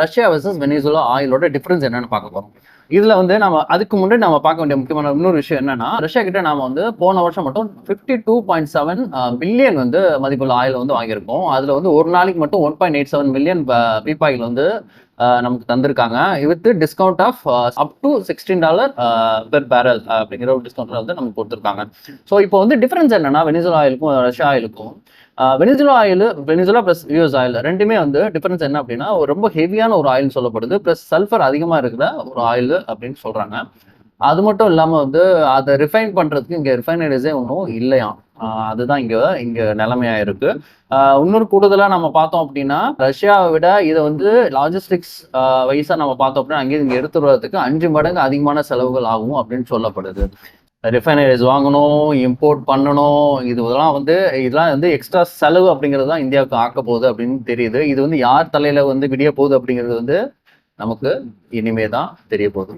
Russia versus Venezuela ஆயிலோட difference என்னன்னு பார்க்க போறோம். இதுல வந்து நம்ம அதுக்கு முன்னாடி நம்ம பார்க்க வேண்டிய முக்கியமான இன்னொரு விஷயம் என்னன்னா, ரஷ்யா கிட்ட நாம வந்து போன வருஷம் மட்டும் 52.7 பில்லியன் வந்து மதிப்புள்ள ஆயில் வந்து வாங்கியிருக்கோம். அதுல வந்து ஒரு நாளைக்கு மட்டும் 1.87 மில்லியன் பீப்பாயில் வந்து நமக்கு தந்திருக்காங்க. With discount of up to $16 per barrel அப்படிங்கிற ஒரு டிஸ்கவுண்ட் வந்து நமக்கு கொடுத்துருக்காங்க. ஸோ இப்போ வந்து டிஃபரன்ஸ் என்னன்னா, வெனிசுலா ஆயிலுக்கும் ரஷ்யா ஆயிலுக்கும் Venezuela oil, Venezuela plus US oil ரெண்டுமே வந்து டிஃபரன்ஸ் என்ன அப்படின்னா, ஒரு ரொம்ப ஹெவியான ஒரு ஆயில் சொல்லப்படுது. பிளஸ் சல்ஃபர் அதிகமா இருக்கிற ஒரு ஆயில் அப்படின்னு சொல்றாங்க. அது மட்டும் இல்லாம வந்து அதை ரிஃபைன் பண்றதுக்கு இங்க ரிஃபைனரிஸே ஒன்றும் இல்லையாம். அதுதான் இங்க இங்க நிலைமையா இருக்கு. இன்னொரு கூடுதலா நம்ம பார்த்தோம் அப்படின்னா, ரஷ்யாவை விட இதை வந்து லாஜிஸ்டிக்ஸ் வைஸா நம்ம பார்த்தோம் அப்படின்னா, அங்கேயும் இங்க எடுத்து வரதுக்கு 5 மடங்கு அதிகமான செலவுகள் ஆகும் அப்படின்னு சொல்லப்படுது. ரிஃபைனரிஸ் வாங்கணும், இம்போர்ட் பண்ணணும், இதெல்லாம் வந்து எக்ஸ்ட்ரா செலவு அப்படிங்கிறது தான் இந்தியாவுக்கு ஆக்க போகுது அப்படின்னு தெரியுது. இது வந்து யார் தலையில வந்து விடிய போகுது அப்படிங்கிறது வந்து நமக்கு இனிமே தான் தெரிய போகுது.